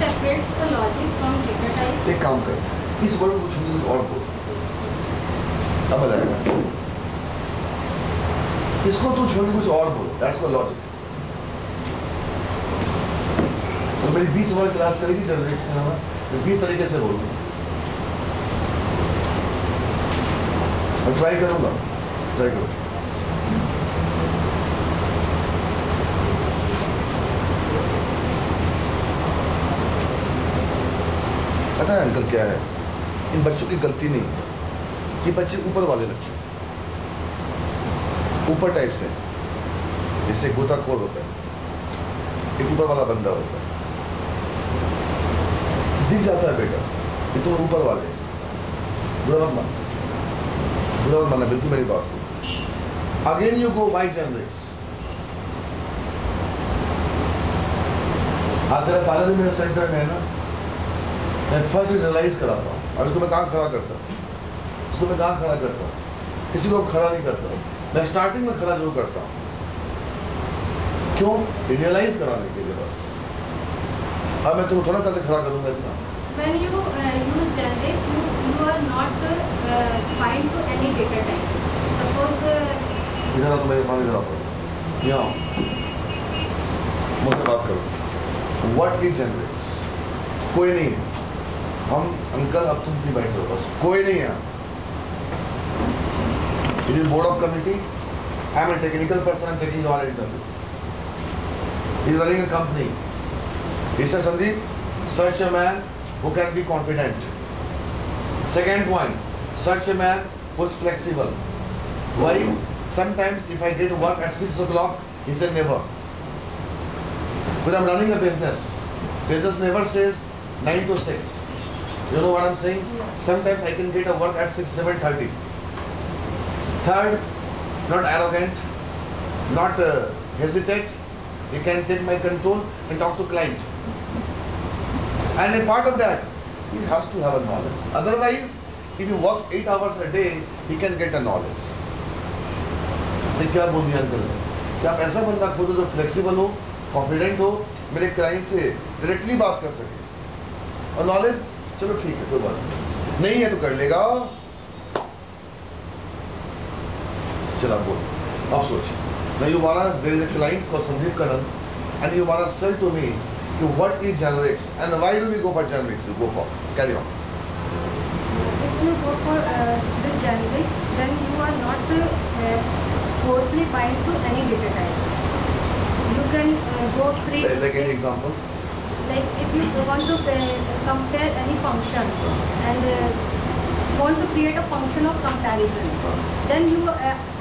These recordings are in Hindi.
separates the logic from data type? एक काम कर, इस वर्ड को कुछ नहीं और बोल, अब आ जाएगा। इसको तू छोड़ कुछ और बोल, दैट्स द लॉजिक। तो मेरी 20 वर्ड क्लास करेगी जनरेट्स के नाम, मैं 20 तरीके से बोलूंगा, मैं ट्राई करूंगा, ट्राई करूंगा। पता है अंकल क्या है, इन बच्चों की गलती नहीं है, ये बच्चे ऊपर वाले लगते हैं, ऊपर टाइप से, जैसे गोताखोर होता है, एक ऊपर वाला बंदा होता है, दिख जाता है बेटा ये तो ऊपर वाले, बुरा मत मानना, बुरा मत मानना बिल्कुल मेरी बात को। Again you go my generates, आज तेरा पहला दिन मेरे सेंटर में है ना, मैं फर्स्ट रियलाइज कराता हूँ, और उसको मैं कहाँ खड़ा करता हूँ, उसको मैं कहाँ खड़ा करता हूँ, किसी को खड़ा नहीं करता हूँ, मैं स्टार्टिंग में खड़ा जरूर करता हूँ, क्यों? रियलाइज कराने के लिए बस। अब मैं तुमको थोड़ा कैसे खड़ा करूंगा इतना। When you use generate, you are not bind to any data type. Suppose इधर आओ, मेरे सामने इधर आओ, यहाँ मुझसे बात करो। What is generates? कोई नहीं है, हम अंकल अब तुम भी बैठो, बस कोई नहीं है। It is board of committee. I am a technical person. I am taking your interview. He is running a company. Mr. Sandeep, search a man who can be confident. Second point, search a man who is flexible. Why? Sometimes if I get work at 6 o'clock, he said never. Because I am running a business. Business never says 9 to 6. You know what I am saying? Yeah. Sometimes I can get a work at 6, 7:30. Third, not arrogant, not hesitate. He can take my control and talk to client. And a part of that, he has to have a knowledge. Otherwise, if he works 8 hours a day, he can get a knowledge. मैं क्या बोल दिया अंकल ने, कि आप ऐसा बंदा खोजो जो फ्लेक्सिबल हो, कॉन्फिडेंट हो, मेरे क्लाइंट से डायरेक्टली बात कर सके, और नॉलेज चलो ठीक है कोई बात नहीं है तो कर लेगा। चला बोल, अब सोच। Now you wanna, there is a client called Sandeep Karan, and you wanna sell to me what is generics and why do we go for generics? You go for, carry on. if you go for this generic, then you are not closely bind to any data type. You can go free. Like any example? Like if you want to compare any function and want to create a function of comparison, then you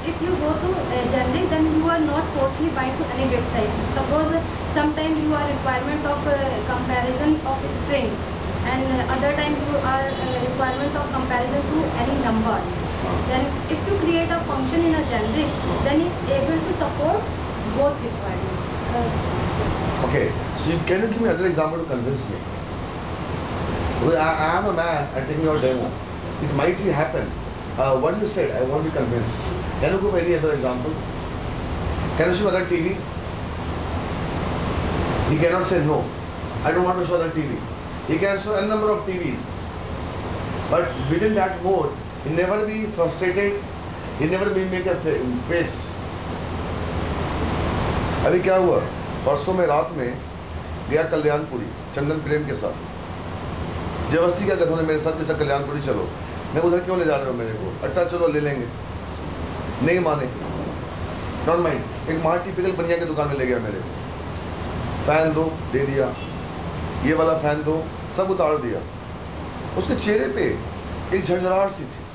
if you go to generic, then you are not closely bind to any data type. Suppose sometimes you are requirement of comparison of string, and other time you are requirement of comparison to any number. Then if you create a function in a generic, then it's able to support both requirements. Okay, so can you give me another example to convince me? Well, I am a man, I'm taking your demo. It might happen. What you said, I want to be convinced. Can you give any other example? Can you show other TV? He cannot say no. I don't want to show the TV. He can show a number of TVs. But within that mode, he never be frustrated. He never be make a face. अभी क्या हुआ? परसों में रात में गया कल्याणपुरी चंदन प्रेम के साथ। जबरदस्ती क्या कहते मेरे साथ जैसा कल्याणपुरी चलो, मैं उधर क्यों ले जा रहे हो मेरे को? अच्छा चलो ले लेंगे, नहीं माने, डोंट माइंड। एक मार टिपिकल बनिया की दुकान में ले गया मेरे को, फैन दो, दे दिया, ये वाला फैन दो, सब उतार दिया। उसके चेहरे पे एक झंझराहट सी थी।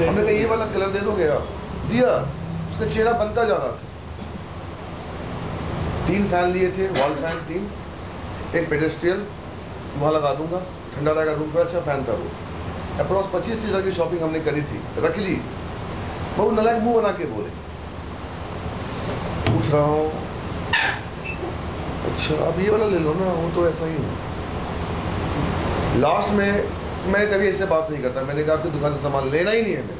हमने कहा ये वाला कलर दे दोगे आप? दिया, उसका चेहरा बनता जा रहा था। 3 फैन लिए थे, वॉल फैन 3, एक पेडेस्ट्रियल वहां लगा दूंगा, ठंडा रहेगा रूम का, अच्छा फैन था वो। अप्रॉक्स 25-30 हज़ार की शॉपिंग हमने करी थी, रख ली। बहुत नलायक मुंह बना के बोले, पूछ रहा हूँ अच्छा अब ये वाला ले लो ना, वो तो ऐसा ही है। लास्ट में मैं कभी ऐसे बात नहीं करता, मैंने कहा आपकी दुकान से सामान लेना ही नहीं है मेरे।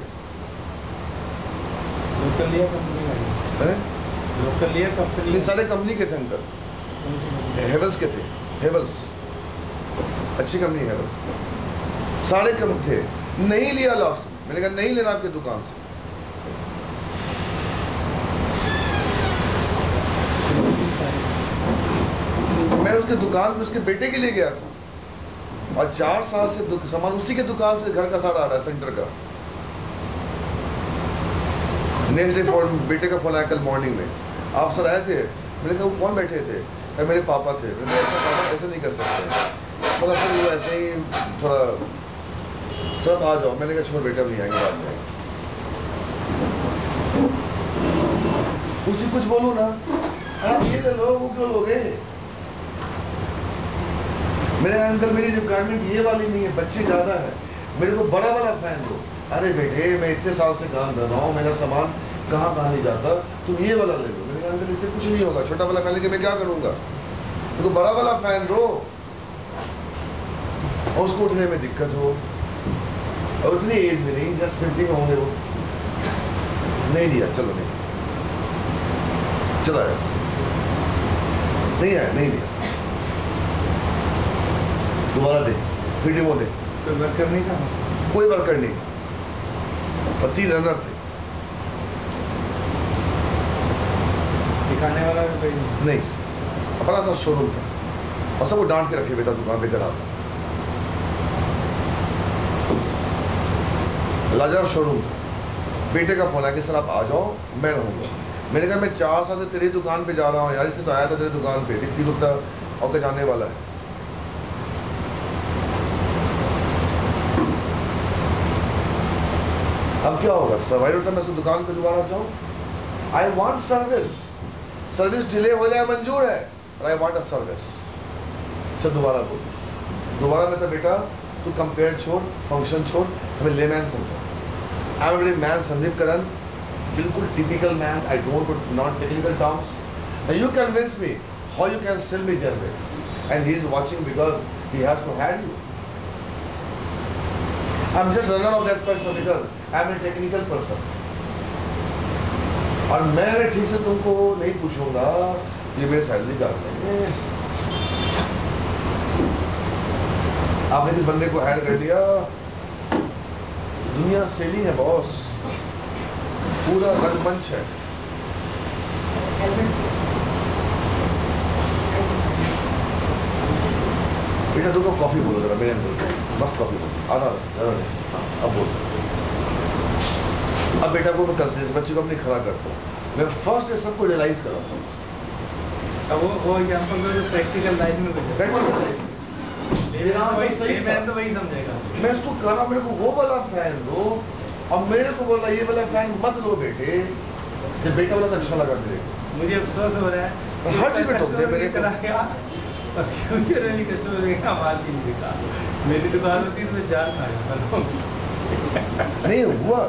लिया कंपनी हैं? लोकल लिए कंपनी? ये सारे कंपनी के थे अंकल, हेवल्स के थे, हेवल्स अच्छी कंपनी है, सारे कम थे। नहीं लिया लॉस, मैंने कहा नहीं लेना आपकी दुकान से। मैं उसके दुकान पे उसके बेटे के लिए गया था और 4 साल से सामान उसी के दुकान से घर का सारा आ रहा है, सेंटर का। नेक्स्ट डे फोन, बेटे का फोन आया कल मॉर्निंग में, आप सर आए थे? मैंने कहा वो कौन बैठे थे? मेरे पापा थे। मैंने ऐसा पापा ऐसे नहीं कर सकते, थोड़ा सर वो ऐसे ही थोड़ा, सब आ जाओ। मैंने कहा छोड़ बेटा, नहीं आएंगे बाद में। उसी कुछ बोलूं ना, आप ये ले लो, वो क्यों लोगे? मेरे अंकल मेरी रिक्वायरमेंट ये वाली नहीं है, बच्चे ज्यादा है, मेरे को बड़ा वाला फैन दो। अरे बेटे मैं इतने साल से काम कर रहा हूँ, मेरा सामान कहाँ नहीं जाता, तुम ये वाला ले लो। मैंने कहा अंकल इससे कुछ नहीं होगा, छोटा वाला फैन लेके मैं क्या करूंगा, तो बड़ा वाला फैन दो। और उसको उठने में दिक्कत हो, और उतनी एज में नहीं, जस्ट 50 में होंगे वो। नहीं लिया, चलो नहीं, चला आया, नहीं आया, नहीं लिया, दोबारा दे, फिर डेमो दे। कोई वर्कर नहीं था? कोई वर्कर नहीं, और 3 रनर थे। दिखाने वाला भी कोई नहीं, अपना सा शोरूम था और सब वो डांट के रखे हुए था दुकान पे करा। लाजवाब शोरूम था। बेटे का फोन आया कि सर आप आ जाओ, मैं रहूंगा। मैंने कहा मैं 4 साल से तेरी दुकान पे जा रहा हूँ यार, इसने तो आया था तेरी दुकान पे, दीप्ति गुप्ता और के जाने वाला है। अब क्या होगा, सर्वाइवर था मैं उसको दुकान पे दोबारा जाऊं? I want service, service delay हो जाए मंजूर है, और आई वांट अ सर्विस। चल दोबारा बोल, दोबारा मैं तो बेटा तू कंपेयर छोड़, फंक्शन छोड़, हमें लेमैन समझो। I am very man Sandeep Karan, बिल्कुल typical man, I don't put non technical terms. You convince me how you can sell me service, and he is watching because he has to have you. I am just runner of that person because I am a technical person. और मैं ठीक से तुमको नहीं पूछूंगा ये मेरे सैलरी का है। आपने किस बंदे को हायर कर लिया, दुनिया सेली है बॉस, पूरा रंगमंच है। बेटा तुमको कॉफी बोलो जरा मेरे अंदर, मस्त कॉफी बोलो, आधा ज्यादा नहीं। हाँ, अब बोलो। अब बेटा को मैं कल से इस बच्चे को अपनी खड़ा करता हूँ, मैं फर्स्ट डे सबको रियलाइज कराता हूँ। अब वो एग्जाम्पल में प्रैक्टिकल लाइफ में तो वही समझेगा। मैं उसको कह रहा हूँ मेरे को वो वाला फैन दो, और मेरे को बोला ये वाला फैन मत लो बेटे। जब बेटा वाला तो अच्छा लगा मेरे को, मुझे अफसोस हो रहा है हर चीज में टोक दे मेरे को। फ्यूचर में कस्टमर का माल नहीं दिखा, मेरी दुकान होती तो मैं जान खाया नहीं हुआ।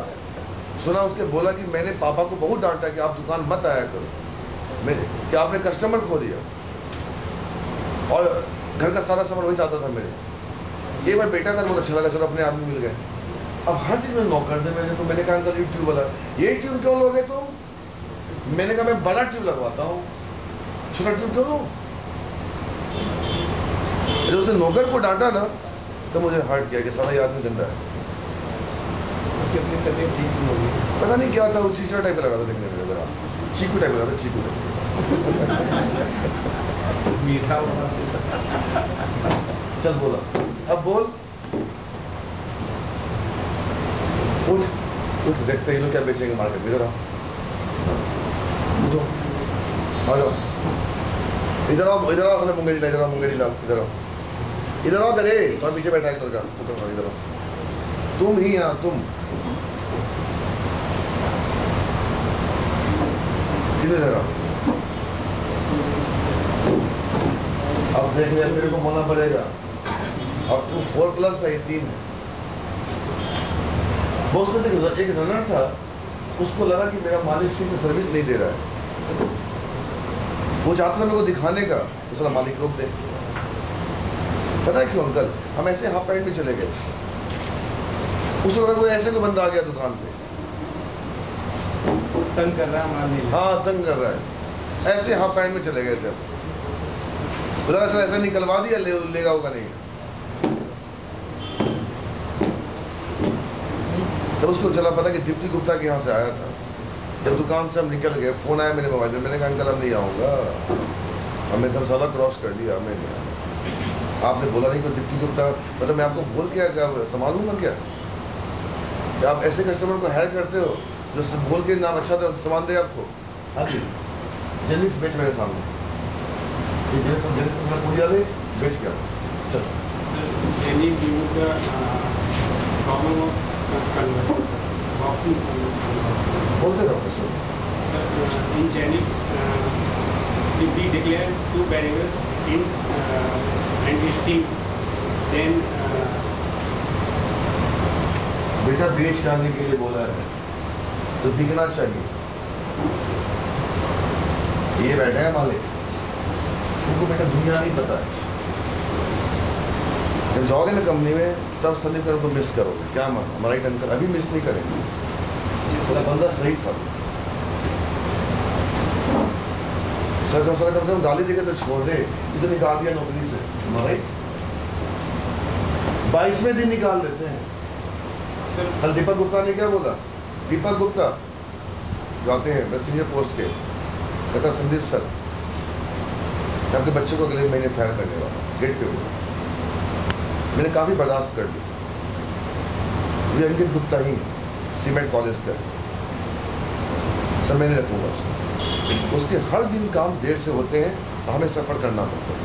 सुना उसके बोला कि मैंने पापा को बहुत डांटा कि आप दुकान मत आया करो, मेरे कि आपने कस्टमर खो दिया, और घर का सारा सामान वही चाहता था मेरे। एक बार बेटा का बहुत अच्छा लगा, चलो अपने आदमी मिल गए। अब हर चीज में नौकर दे मैंने, तो मैंने कहा अंकल ये ट्यूब वाला, ये ट्यूब क्यों लोगे तुम? मैंने कहा मैं बड़ा ट्यूब लगवाता हूँ, छोटा ट्यूब क्यों लो? जब उसने नौकर को डांटा ना तो मुझे हर्ट किया कि सारा ये आदमी गंदा है। उसकी अपनी तबीयत ठीक नहीं होगी, पता नहीं क्या था, वो चीचड़ा टाइप लगा था देखने में, जरा चीकू टाइप लगा था, चीकू टाइप। मीठा हुआ। चल बोला, अब बोल, उठ उठ, देखते ही लोग क्या बेचेंगे मार्केट में। इधर आओ, आ जाओ, इधर आओ, इधर आओ, मुंगेरी ला, इधर आओ, मुंगेरी ला, इधर आओ, इधर आओ, करे और पीछे बैठा है इधर का, इधर आओ, तुम ही यहाँ, तुम इधर आओ। अब देख लिया, तेरे को होना पड़ेगा, और तू 4+ है, 3 है। बहुत में एक रनर था, उसको लगा कि मेरा मालिक ठीक से सर्विस नहीं दे रहा है, वो चाहता था मेरे को दिखाने का, उसका मालिक रोक दे। पता है क्यों अंकल? हम ऐसे हाफ पैंट में चले गए, उसको लगा कोई ऐसे कोई बंदा आ गया दुकान पे, तंग कर रहा है, माल नहीं। हाँ तंग कर रहा है। ऐसे हाफ पैंट में चले गए थे। बोला ऐसा निकलवा दिया, लेगा होगा नहीं। तब उसको चला पता कि दीप्ति गुप्ता के यहाँ से आया था। जब दुकान से हम निकल गए, फोन आया मेरे मोबाइल में, मैंने कहा अंकल अब नहीं आऊंगा, हमने धर्मशाला क्रॉस कर लिया, मैं नहीं आया। आपने बोला नहीं कोई दीप्ति गुप्ता, मतलब मैं आपको बोल के संभालूंगा क्या? आप ऐसे कस्टमर को हायर करते हो जो बोल के नाम अच्छा सामान दे आपको। हाँ जी, जेनिक्स बेच मेरे सामने, जेनिक्स पूजा दे बेच गया। चलो बोलते रहो sir. In Genix, if we declare 2 variables in and string, then बेटा बेच डालने के लिए बोला है तो दिखना चाहिए। ये बैठा है मालिक, उनको बेटा दुनिया नहीं पता है। जब जाओगे ना कंपनी में तब संदीप को मिस करोगे। क्या मान हमारा एक अंकल अभी मिस नहीं करेंगे, इसका बंदा सही था। सर कम से कम गाली देकर तो छोड़ दे, ये तो निकाल दिया नौकरी से। हमारा 22वें दिन निकाल देते हैं। कल दीपक गुप्ता ने क्या बोला? दीपक गुप्ता जाते हैं सीनियर पोस्ट के, कहता संदीप सर मैं आपके बच्चे को अगले महीने फायर करने वाला, गेट पे हुआ। मैंने काफी बर्दाश्त कर ली। ये अंकित गुप्ता ही सीमेंट कॉलेज का सर, मैं नहीं रखूंगा उसको। उसके हर दिन काम देर से होते हैं और हमें सफर करना पड़ता है।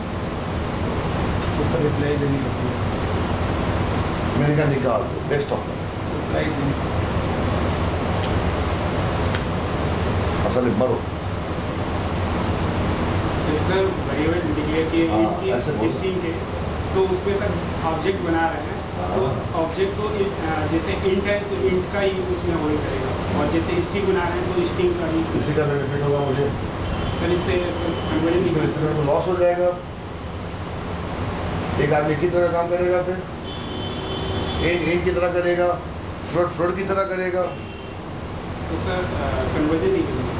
मैंने कहा निकाल दो, बेस्ट ऑफ असल मरो। सर वेरिएबल डिक्लेयर किए तो उसमें सर ऑब्जेक्ट बना रहे हैं, तो ऑब्जेक्ट को जैसे इंट है तो इंट का ही उसमें होल्ड करेगा, और जैसे स्ट्रिंग बना रहे हैं तो स्ट्रिंग का ही। इसी का बेनिफिट होगा मुझे सर, इससे लॉस हो जाएगा। एक आदमी की तरह काम करेगा, फिर इंट की तरह करेगा, फ्लोट की तरह करेगा। तो सर कन्वर्जन नहीं करेगा।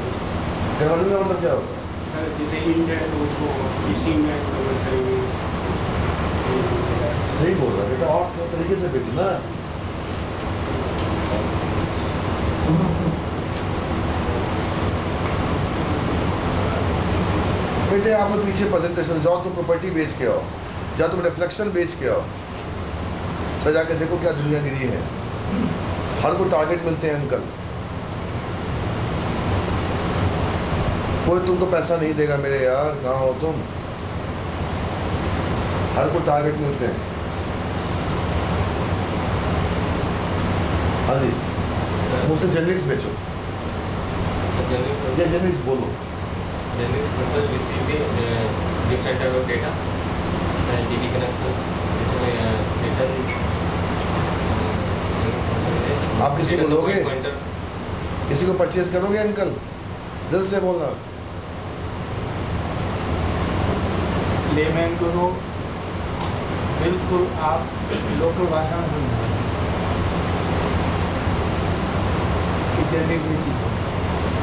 कन्वर्जन का मतलब क्या होगा? सर जैसे इंट है तो उसको स्ट्रिंग में कन्वर्ट करेंगे। सही बोल रहा है बेटा, और तरीके से बेचना। बेटे आप लोग पीछे प्रेजेंटेशन जाओ, तुम प्रॉपर्टी बेच के आओ, जाओ तुम रिफ्लेक्शन बेच के आओ, सजा के देखो क्या दुनियागिरी है। हर को टारगेट मिलते हैं अंकल, कोई तुमको पैसा नहीं देगा मेरे यार, कहाँ हो तुम? हर को टारगेट मिलते हैं। हाँ जी, मुझसे जेनिक्स बेचो, जेनिक्स बोलो। Genix मतलब basically different type of data and DB connection data। आप किसी को लोगे, किसी को परचेज करोगे अंकल? दिल से बोलना। लेमैन को तो बिल्कुल आप लोकल भाषा में समझो।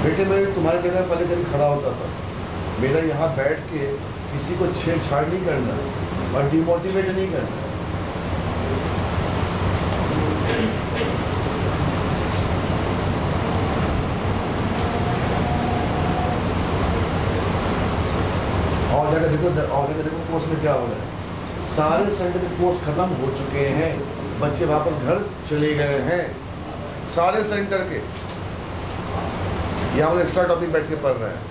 बेटे मैं तुम्हारी जगह पहले कभी खड़ा होता था, मेरा यहाँ बैठ के किसी को छेड़छाड़ नहीं करना और डिमोटिवेट नहीं करना। और जगह देखो कोर्स में क्या हो रहा है। सारे संडे कोर्स खत्म हो चुके हैं, बच्चे वापस घर चले गए हैं, सारे सेंटर के। यहाँ एक्स्ट्रा टॉपिक बैठ के पढ़ रहे हैं।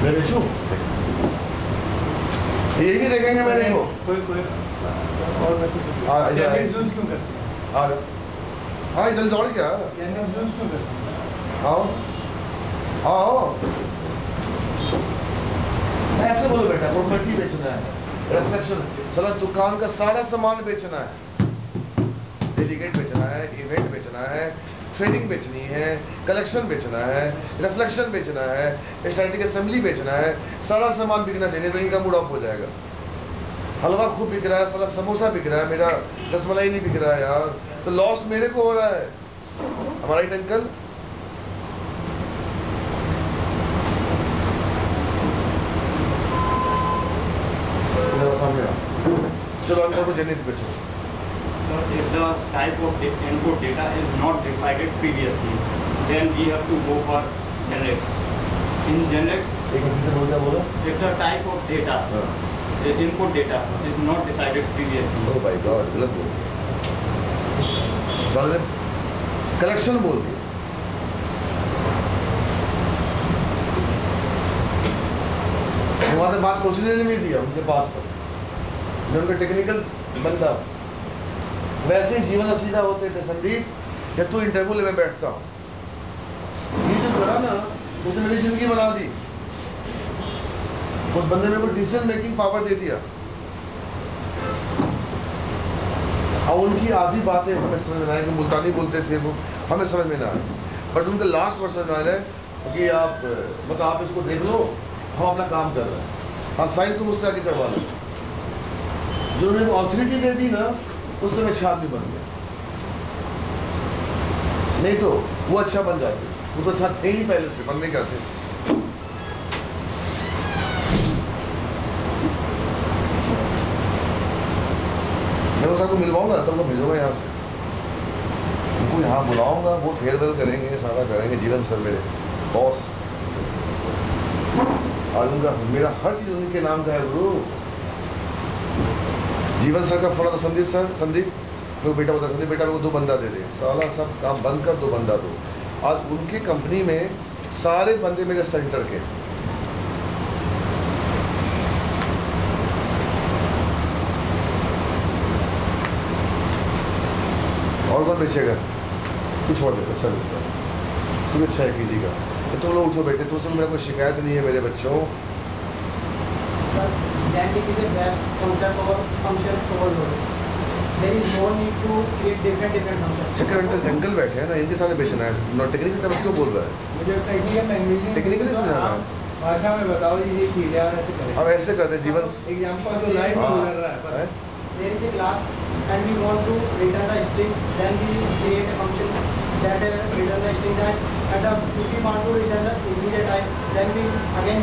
मैं बेचूं, ये भी देखेंगे मेरे को। कोई और क्यों करते? हाँ इधर दौड़ क्या? क्यों करते? आओ आओ, ऐसे बोलो बेटा, प्रॉपर्टी बेचना है, रिफ्लेक्शन, चलो दुकान का सारा सामान बेचना है, डेलीगेट बेचना है, इवेंट बेचना है, ट्रेनिंग बेचनी है, कलेक्शन बेचना है, रिफ्लेक्शन बेचना है, स्टैटिक असेंबली बेचना है, सारा सामान बिकना चाहिए, तो इनका मूड ऑफ हो जाएगा। हलवा खूब बिक रहा है, सारा समोसा बिक रहा है, मेरा रसमलाई नहीं बिक रहा है यार, तो लॉस मेरे को हो रहा है। हमारा राइट अंकल? चलो अंकल को जेनिस बेचो। So if the type of input data is not decided previously, then we have to go for generics. In generics, एक मिनट से बोला if the type of data, the input data is not decided previously, ओ भाई गॉड, गलत बोल दिया, कलेक्शन बोल दिया। वहां तक बात पहुंचने नहीं दिया उनके पास तक, जो उनका टेक्निकल बंदा। वैसे ही जीवन सीधा होते थे संदीप, जब तू इंटरव्यू लेने बैठता हूं, ये जो करा ना उसने मेरी जिंदगी बना दी। उस बंदे ने को डिसीजन मेकिंग पावर दे दिया, और उनकी आधी बातें हमें समझ में आए कि मुल्तानी बोलते थे वो, हमें समझ में ना आए, बट उनके लास्ट वर्ड समझ में आ रहा है कि आप मतलब आप इसको देख लो, हम अपना काम कर रहे हैं, हाँ साइन तुम उससे आगे करवा लो। जो उन्होंने ऑथोरिटी दे दी ना, उस समय अच्छा आदमी बन गया, नहीं तो वो अच्छा बन जाते, वो तो अच्छा थे ही पहले से, बनने क्या थे। मैं उस को मिलवाऊंगा तब वो भेजूंगा यहाँ से, उनको यहाँ बुलाऊंगा, वो फेयरवेल करेंगे, सारा करेंगे। जीवन सर मेरे बॉस, आज उनका मेरा हर चीज उनके नाम का है गुरु। जीवन सर का फोन था, संदीप सर, संदीप मेरे बेटा बता, संदीप बेटा मेरे को 2 बंदा दे दे, साला सब काम बंद कर, 2 बंदा दो। आज उनकी कंपनी में सारे बंदे मेरे सेंटर के, और कौन बेचेगा, तू छोड़ दे, अच्छा बेचता है, तू अच्छा है किसी का, तो तुम लोग उठो बेटे, तुमसे मेरा कोई शिकायत नहीं है मेरे बच्चों। Generic is a best concept or function overload. There is no need to create different functions. चक्कर अंकल बैठे हैं ना, इनके सामने बेचना है, नॉट टेक्निकल टर्म्स क्यों बोल रहा है? मुझे टेक्निकल लैंग्वेज टेक्निकली समझा रहा है, भाषा में बताओ ये चीज है और ऐसे करें। अब ऐसे करते जीवन एग्जांपल तो लाइव बोल रहा है। There is a class and we want to return the string, then we create a function that return the string that, and if we want to return the integer type, then we again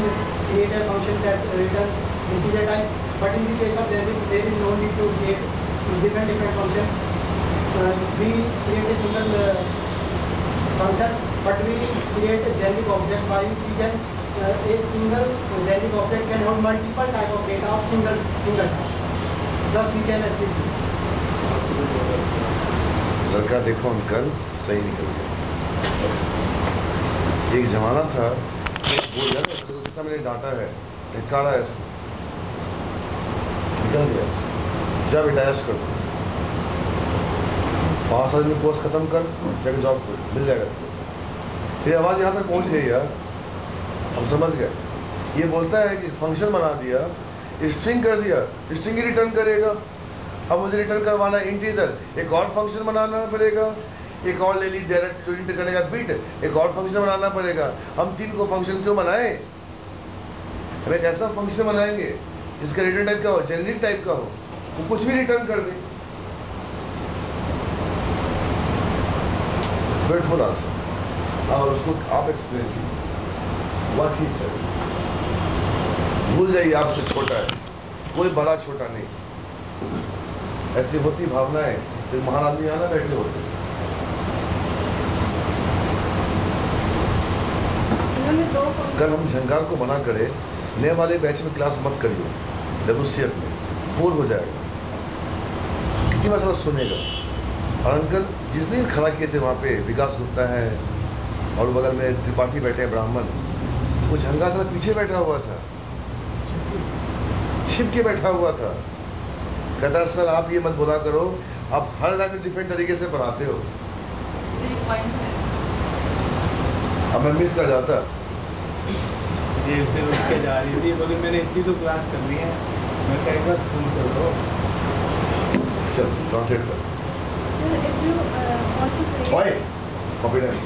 create a function that return integer type. But in the case of there is no need to create different function. We create a single function, but we create a generic object by which we can a single generic object can hold multiple type of data of single type. Thus we can achieve this. लड़का देखो अंकल सही निकल गया। एक जमाना था बोल गया ना, तो कितना मैंने डांटा है, निकाला है इसको, निकल गया, जा बेटा ऐश कर, 5 साल में कोर्स खत्म कर, जाके जॉब कर, मिल जाएगा। ये आवाज यहाँ तक पहुंच गई यार, हम समझ गए। ये बोलता है कि फंक्शन बना दिया, स्ट्रिंग कर दिया, स्ट्रिंग ही रिटर्न करेगा। अब मुझे रिटर्न करवाना है इंटीजर, एक और फंक्शन बनाना पड़ेगा, एक और ले ली डायरेक्ट जो इंटर करेगा बिट, एक और फंक्शन बनाना पड़ेगा। हम 3 को फंक्शन क्यों बनाए? हम एक ऐसा फंक्शन बनाएंगे जिसका रिटर्न टाइप का हो, जेनरिक टाइप का हो, वो कुछ भी रिटर्न कर दे। ग्रेटफुल आंसर, और उसको आप एक्सप्लेन कीजिए व्हाट ही सेड। भूल जाइए आपसे छोटा है, कोई बड़ा छोटा नहीं। ऐसी होती भावनाएं तो महान आदमी आना बैठे होते। कल हम झंकार को मना करें, नए वाले बैच में क्लास मत करिए, WCF में बोर हो जाएगा, कितनी बार सुनेगा। और अंकल जिसने खड़ा किए थे वहाँ पे विकास गुप्ता है, और बगल में त्रिपाठी बैठे हैं ब्राह्मण, वो झंकार सारा पीछे बैठा हुआ था, छिप के बैठा हुआ था। कहता सर आप ये मत बोला करो, आप हर रात में डिफरेंट तरीके से पढ़ाते हो। अब मैं मिस कर जाता। ये इससे रुक के जा रही थी, बोले मैंने इतनी तो क्लास कर ली है, मैं कई बार सुन कर लो। चल ट्रांसलेट कर। If you want to create ओए कॉन्फिडेंस।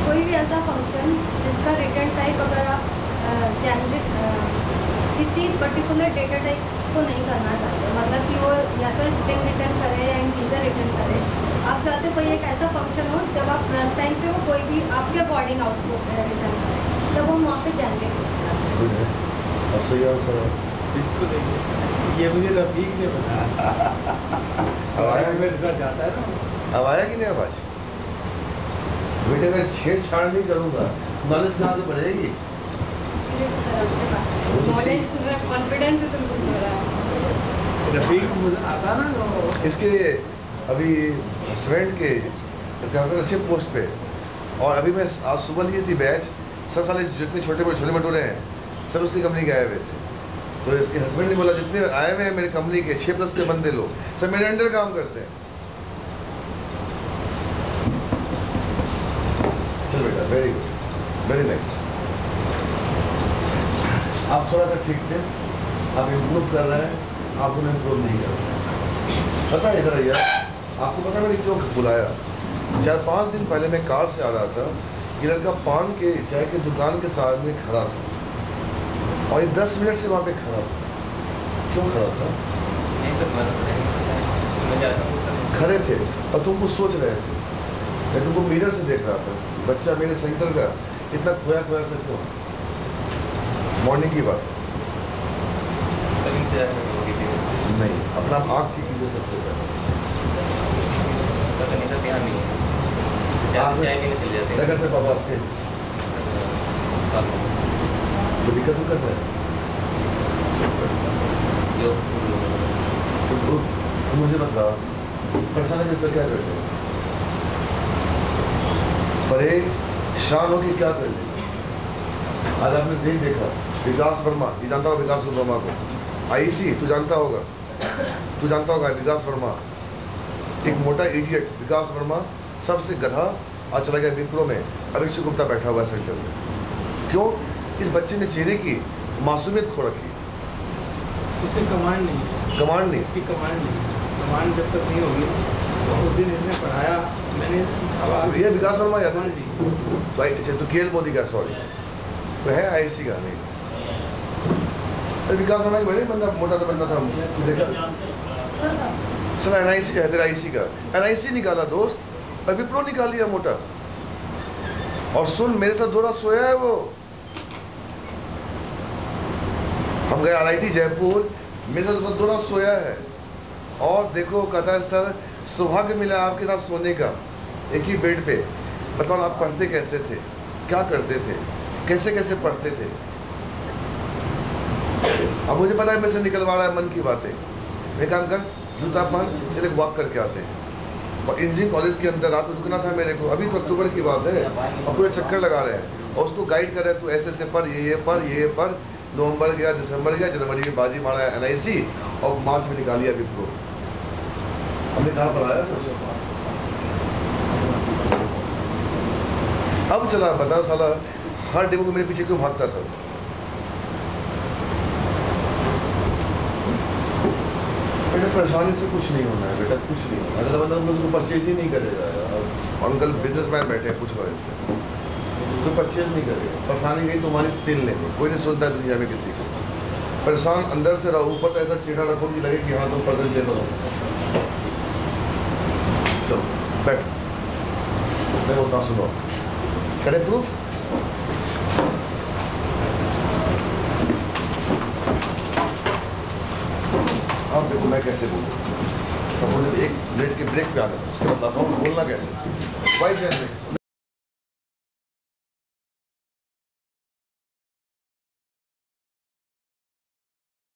कोई भी ऐसा फंक्शन जिसका रिटर्न टाइप अगर आप जनरेट किसी पर्टिकुलर डेटा टाइप को नहीं करना चाहते, मतलब कि वो या तो स्ट्रिंग रिटर्न करे या इंटीजर रिटर्न करे, आप चाहते कोई एक ऐसा फंक्शन हो जब आप रन टाइम पे वो कोई भी आपके अकॉर्डिंग आउटपुट रिटर्न करे, तब वो वहाँ पे जनरेट हो जाता है। और सही आंसर है। बिल्कुल ये मुझे रफीक ने बताया। अब आया जाता है ना, अब आया कि नहीं आवाज? बेटे मैं छेड़छाड़ नहीं करूंगा, नॉलेज कहाँ से बढ़ेगी? कॉन्फिडेंस बिल्कुल हो रहा है। रफीक मुझे आता ना इसके अभी हस्बैंड के इसके हस्बैंड अच्छे पोस्ट पे, और अभी मैं आज सुबह लिए थी बैच, सब साले जितने छोटे भटूरे हैं सब उसकी कंपनी के आए हुए थे। तो इसके हस्बैंड ने बोला जितने आए हुए हैं मेरी कंपनी के 6+ के बंदे लो, सब मेरे अंडर काम करते हैं। चल बेटा, वेरी गुड, वेरी नाइस। आप थोड़ा सा ठीक थे, आप इम्प्रूव कर रहे हैं, आप उन्हें इम्प्रूव नहीं कर रहे हैं। पता है इधर भैया, आपको पता मैंने क्यों बुलाया? 4-5 दिन पहले मैं कार से आ रहा था, ये लड़का पान के चाय की दुकान के सामने खड़ा था, और ये 10 मिनट से वहां पे खड़ा था। क्यों खड़ा था? खड़े थे और तुम कुछ सोच रहे थे। मैं तुमको मिरर से देख रहा था, बच्चा मेरे सेंटर का इतना खोया सा क्यों? मॉर्निंग की बात नहीं, अपना आँख ठीक कीजिए सबसे पहले। क्या करते पापा आपके? तो दिक्कत है तो मुझे बता, परेशानी में तो क्या करते हैं? परेशान होगी क्या कर ले? आज आपने नहीं देखा विकास वर्मा, ये जानता होगा विकास वर्मा को, आईसी तू जानता होगा विकास वर्मा, एक मोटा इडियट विकास वर्मा, सबसे गधा, आज चला गया विप्रो में, अभिषेक गुप्ता बैठा हुआ है सेंटर में। क्यों? इस बच्चे ने चेहरे की मासूमियत खो रखी। उसे कमांड नहीं, कमांड नहीं, इसकी कमांड नहीं, कमांड जब तक नहीं होगी तो उस दिन इसने पढ़ाया, मैंने ये विकास वर्मा याद नहीं तो केएल मोदी का, सॉरी तो है आईसी का नहीं, विकास वर्मा बड़े बंदा, मोटा सा बंदा था, देखा सुना एनआईसी का, हैदराईसी का एनआईसी निकाला दोस्त, और विप्रो निकाल लिया मोटा। और सुन, मेरे साथ 2 रात सोया है वो। हम गए आईआईटी जयपुर, मेरे साथ 2 रात सोया है, और देखो कहता है सर सौभाग्य मिला आपके साथ सोने का, एक ही बेड पे। बताओ आप पढ़ते कैसे थे, क्या करते थे, कैसे कैसे पढ़ते थे? अब मुझे पता है मेरे से निकलवा रहा है मन की बातें। मैं काम कर, जूता पहन, चले वॉक करके आते हैं। और इंजीनियरिंग कॉलेज के अंदर रात में रुकना था मेरे को, अभी तो अक्टूबर की बात है, और पूरे चक्कर लगा रहे हैं, और उसको गाइड कर रहे हैं, तू ऐसे पर ये पर नवंबर गया, दिसंबर गया, जनवरी में बाजी मारा है एनआईसी, और मार्च में निकालिया विप्रो। हमने कहाँ पर आया? अब चला बताओ साला हर डेमो को मेरे पीछे क्यों भागता था? बेटा परेशानी से कुछ नहीं होना है बेटा, कुछ नहीं होना। अगला बंदा मुझको परचेज ही नहीं करेगा यार। अंकल बिजनेसमैन बैठे हैं, पूछो इनसे, कोई परचेज नहीं करेगा। परेशानी गई तुम्हारी तिल लेंगे, कोई नहीं सुनता है दुनिया में किसी को। परेशान अंदर से रहो, ऊपर तो ऐसा चेहरा रखो कि लगे कि हाँ तुम प्रेजेंटेबल हो। चलो बैठ, मैं बोलता सुनो, करे प्रूफ। अब देखो मैं कैसे बोलूँ, तो मुझे 1 मिनट के ब्रेक पे आना, उसके बाद बताता हूँ बोलना कैसे। वाइफ